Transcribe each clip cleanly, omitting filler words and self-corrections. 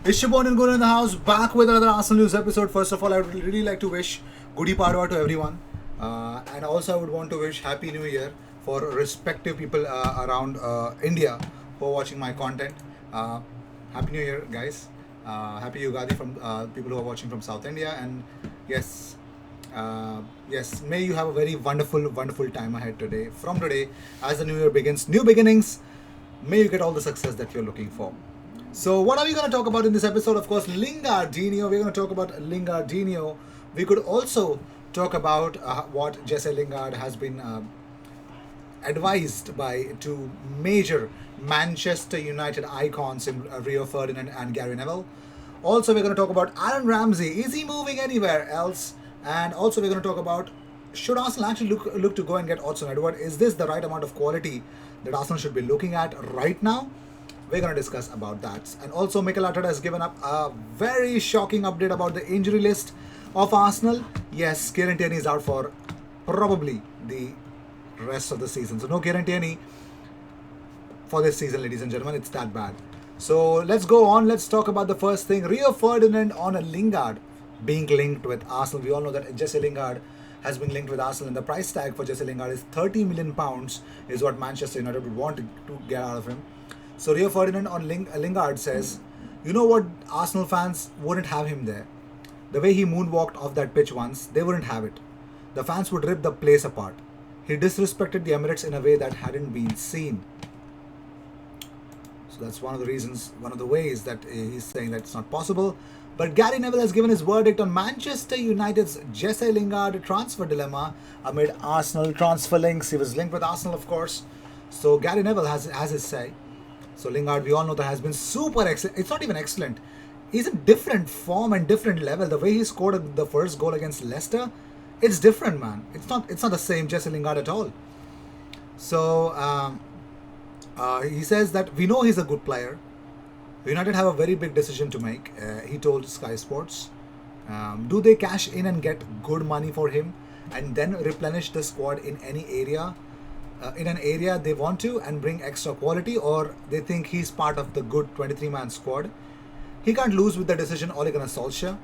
Ishibon and Guru in the house, back with another Arsenal News episode. First of all, I would really like to wish Gudi Padwa to everyone. And also, I would want to wish Happy New Year for respective people around India who are watching my content. Happy New Year, guys. Happy Yugadi from people who are watching from South India. And yes, yes, may you have a very wonderful, wonderful time ahead today. From today, as the new year begins, new beginnings, may you get all the success that you're looking for. So, what are we going to talk about in this episode? Of course, Lingardinho. We're going to talk about Lingardinho. We could also talk about what Jesse Lingard has been advised by two major Manchester United icons in Rio Ferdinand and Gary Neville. Also, we're going to talk about Aaron Ramsey. Is he moving anywhere else? And also, we're going to talk about should Arsenal actually look to go and get Odsonne Edouard? Is this the right amount of quality that Arsenal should be looking at right now? We're going to discuss about that. And also, Mikel Arteta has given up a very shocking update about the injury list of Arsenal. Yes, Kieran Tierney is out for probably the rest of the season. So, no Kieran Tierney for this season, ladies and gentlemen. It's that bad. So, let's go on. Let's talk about the first thing. Rio Ferdinand on a Lingard being linked with Arsenal. We all know that Jesse Lingard has been linked with Arsenal, and the price tag for Jesse Lingard is £30 million, is what Manchester United would want to get out of him. So Rio Ferdinand on Lingard says, you know what, Arsenal fans wouldn't have him there. The way he moonwalked off that pitch once, they wouldn't have it. The fans would rip the place apart. He disrespected the Emirates in a way that hadn't been seen. So that's one of the reasons, one of the ways that he's saying that it's not possible. But Gary Neville has given his verdict on Manchester United's Jesse Lingard transfer dilemma amid Arsenal transfer links. He was linked with Arsenal, of course. So Gary Neville has his say. So Lingard, we all know that has been super excellent. It's not even excellent. He's in different form and different level. The way he scored the first goal against Leicester, it's different, man. It's not the same Jesse Lingard at all. So he says that we know he's a good player. United have a very big decision to make. He told Sky Sports. Do they cash in and get good money for him and then replenish the squad in any area? In an area they want to and bring extra quality, or they think he's part of the good 23-man squad. He can't lose with the decision Ole Gunnar Solskjaer.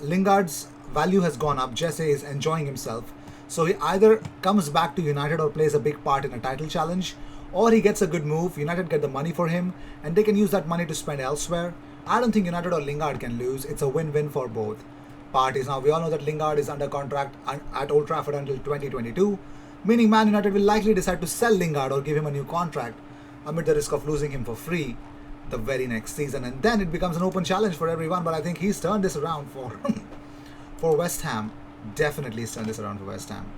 Lingard's value has gone up. Jesse is enjoying himself. So he either comes back to United or plays a big part in a title challenge, or he gets a good move. United get the money for him and they can use that money to spend elsewhere. I don't think United or Lingard can lose. It's a win-win for both parties. Now, we all know that Lingard is under contract at Old Trafford until 2022. Meaning Man United will likely decide to sell Lingard or give him a new contract amid the risk of losing him for free the very next season. And then it becomes an open challenge for everyone. But I think he's turned this around for for West Ham. Definitely he's turned this around for West Ham.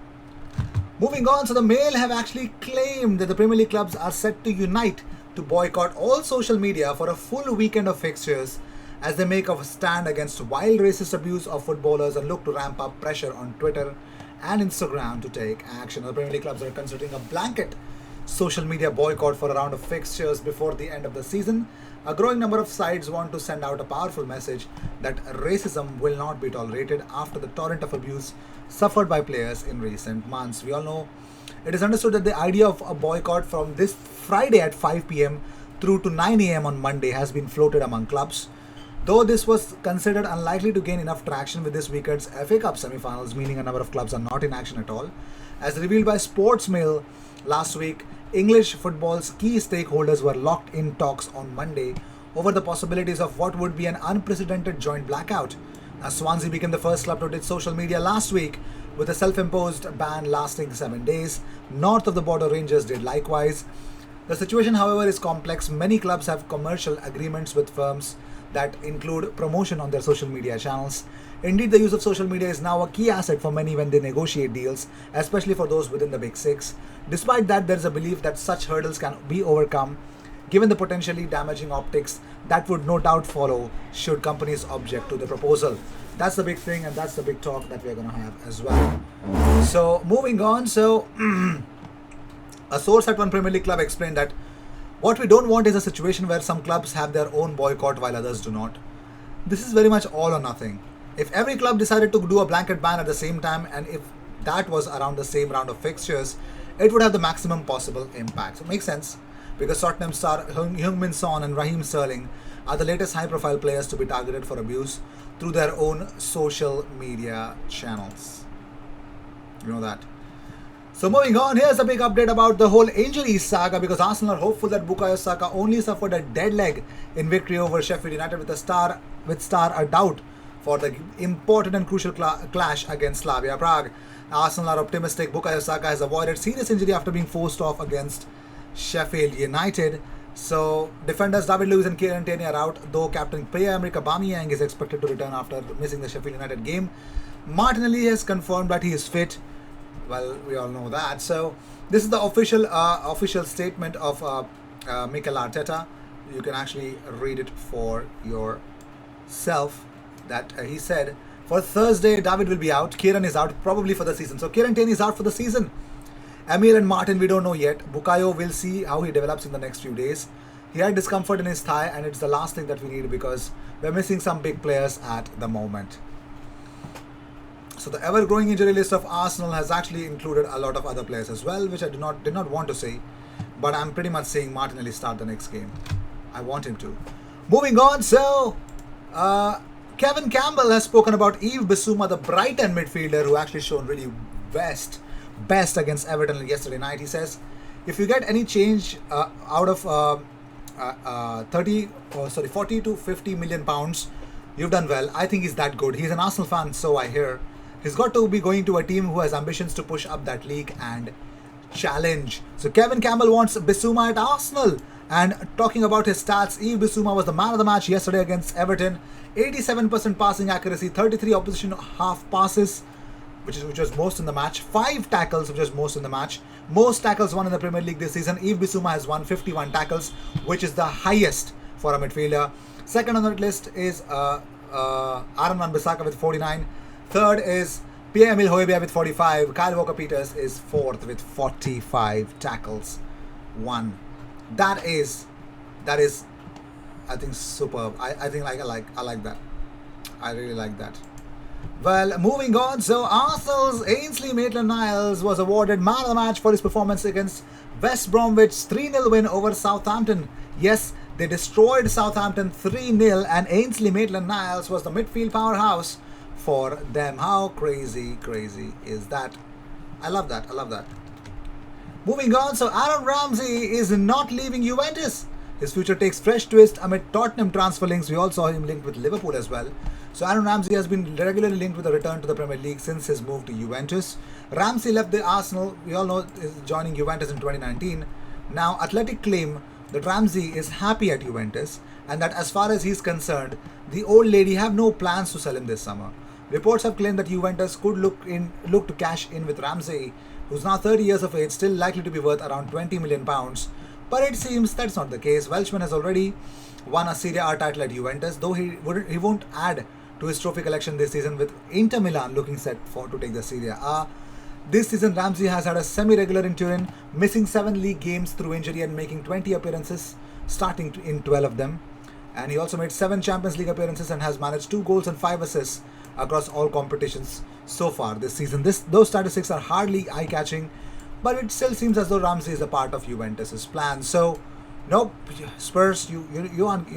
Moving on, so the Mail have actually claimed that the Premier League clubs are set to unite to boycott all social media for a full weekend of fixtures as they make a stand against wild racist abuse of footballers and look to ramp up pressure on Twitter and Instagram to take action. The Premier League clubs are considering a blanket social media boycott for a round of fixtures before the end of the season. A growing number of sides want to send out a powerful message that racism will not be tolerated after the torrent of abuse suffered by players in recent months. We all know it is understood that the idea of a boycott from this Friday at 5 p.m. through to 9 a.m. on Monday has been floated among clubs. Though this was considered unlikely to gain enough traction with this weekend's FA Cup semi-finals, meaning a number of clubs are not in action at all. As revealed by Sportsmail last week, English football's key stakeholders were locked in talks on Monday over the possibilities of what would be an unprecedented joint blackout. As Swansea became the first club to ditch social media last week, with a self-imposed ban lasting 7 days, north of the border Rangers did likewise. The situation, however, is complex. Many clubs have commercial agreements with firms that include promotion on their social media channels. Indeed, the use of social media is now a key asset for many when they negotiate deals, especially for those within the Big Six. Despite that, there is a belief that such hurdles can be overcome, given the potentially damaging optics that would no doubt follow should companies object to the proposal. That's the big thing, and that's the big talk that we're going to have as well. So, moving on. So, a source at one Premier League club explained that what we don't want is a situation where some clubs have their own boycott while others do not. This is very much all or nothing. If every club decided to do a blanket ban at the same time, and if that was around the same round of fixtures, it would have the maximum possible impact. So it makes sense because Tottenham star Heung-min Son and Raheem Sterling are the latest high-profile players to be targeted for abuse through their own social media channels. You know that. So moving on, here's a big update about the whole injury saga, because Arsenal are hopeful that Bukayo Saka only suffered a dead leg in victory over Sheffield United with star a doubt for the important and crucial clash against Slavia Prague. Arsenal are optimistic Bukayo Saka has avoided serious injury after being forced off against Sheffield United. So defenders David Luiz and Kieran Tierney are out, though captain Pierre-Emerick Aubameyang is expected to return after missing the Sheffield United game. Martinelli has confirmed that he is fit. Well, we all know that. So this is the official statement of Mikel Arteta. You can actually read it for yourself. That he said, for Thursday, David will be out. Kieran is out, probably for the season. So Kieran Tierney is out for the season. Emil and Martin, we don't know yet. Bukayo, we'll see how he develops in the next few days. He had discomfort in his thigh, and it's the last thing that we need because we're missing some big players at the moment. So the ever-growing injury list of Arsenal has actually included a lot of other players as well, which I did not want to say, but I'm pretty much saying Martinelli start the next game. I want him to. Moving on, so Kevin Campbell has spoken about Yves Bissouma, the Brighton midfielder who actually shown really best against Everton yesterday night. He says, if you get any change out of 40 to 50 million pounds, you've done well. I think he's that good. He's an Arsenal fan, so I hear. He's got to be going to a team who has ambitions to push up that league and challenge. So Kevin Campbell wants Bissouma at Arsenal. And talking about his stats, Yves Bissouma was the man of the match yesterday against Everton. 87% passing accuracy, 33 opposition half passes, which was most in the match. 5 tackles, which was most in the match. Most tackles won in the Premier League this season. Yves Bissouma has won 51 tackles, which is the highest for a midfielder. Second on that list is Aaron Wan-Bissaka with 49. Third is Pierre-Emile Højbjerg with 45. Kyle Walker-Peters is fourth with 45 tackles won. That is, I think, superb. I think I like that. I really like that. Well, moving on. So Arsenal's Ainsley Maitland-Niles was awarded man of the match for his performance against West Bromwich 3-0 win over Southampton. Yes, they destroyed Southampton 3-0, and Ainsley Maitland-Niles was the midfield powerhouse for them. How crazy is that? I love that. Moving on, so Aaron Ramsey is not leaving Juventus. His future takes fresh twist amid Tottenham transfer links. We all saw him linked with Liverpool as well. So Aaron Ramsey has been regularly linked with a return to the Premier League since his move to Juventus. Ramsey left the Arsenal, we all know, is joining Juventus in 2019. Now, Athletic claim that Ramsey is happy at Juventus and that as far as he's concerned, the old lady have no plans to sell him this summer. Reports have claimed that Juventus could look to cash in with Ramsey, who's now 30 years of age, still likely to be worth around £20 million. But it seems that's not the case. Welshman has already won a Serie A title at Juventus, though he won't add to his trophy collection this season, with Inter Milan looking set to take the Serie A. This season, Ramsey has had a semi-regular in Turin, missing 7 league games through injury and making 20 appearances, starting in 12 of them. And he also made 7 Champions League appearances and has managed 2 goals and 5 assists across all competitions so far this season. Those statistics are hardly eye-catching, but it still seems as though Ramsey is a part of Juventus's plan. So, nope, Spurs, you aren't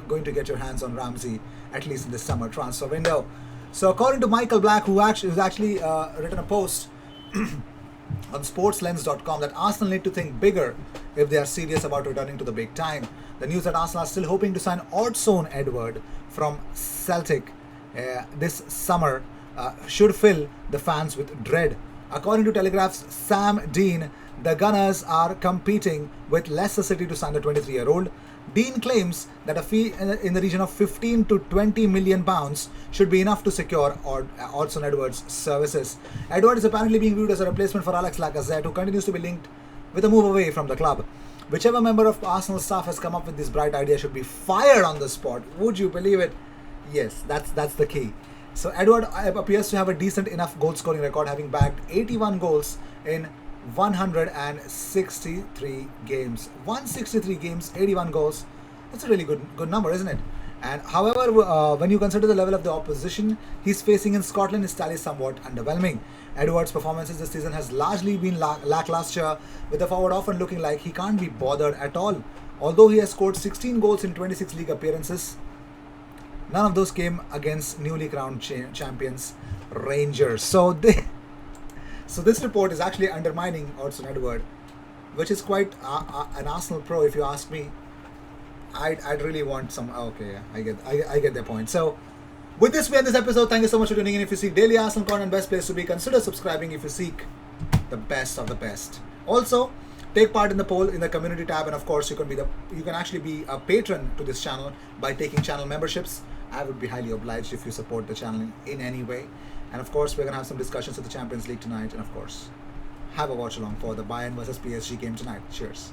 going to get your hands on Ramsey, at least in this summer transfer window. So, according to Michael Black, who's actually written a post on sportslens.com, that Arsenal need to think bigger if they are serious about returning to the big time. The news that Arsenal are still hoping to sign Odsonne Edouard from Celtic this summer should fill the fans with dread. According to Telegraph's Sam Dean, the Gunners are competing with Leicester City to sign the 23-year-old. Dean claims that a fee in the region of 15 to 20 million pounds should be enough to secure Odsonne Edouard's services. Edouard is apparently being viewed as a replacement for Alex Lacazette, who continues to be linked with a move away from the club. Whichever member of Arsenal staff has come up with this bright idea should be fired on the spot. Would you believe it? Yes, that's the key. So Edouard appears to have a decent enough goal scoring record, having bagged 81 goals in 163 games. 163 games, 81 goals. That's a really good number, isn't it? And however, when you consider the level of the opposition he's facing in Scotland, his tally is somewhat underwhelming. Edouard's performances this season has largely been lackluster, with the forward often looking like he can't be bothered at all Although he has scored 16 goals in 26 league appearances, none of those came against newly crowned champions Rangers. So this report is actually undermining Odsonne Edouard, which is quite an Arsenal pro, if you ask me. I'd really want some. Okay, yeah, I get their point. So with this, we end this episode. Thank you so much for tuning in. If you seek daily Arsenal content, best place to be, consider subscribing if you seek the best of the best. Also, take part in the poll in the community tab, and of course, you can actually be a patron to this channel by taking channel memberships. I would be highly obliged if you support the channel in any way. And of course, we're gonna have some discussions of the Champions League tonight, and of course, have a watch along for the Bayern versus PSG game tonight. Cheers.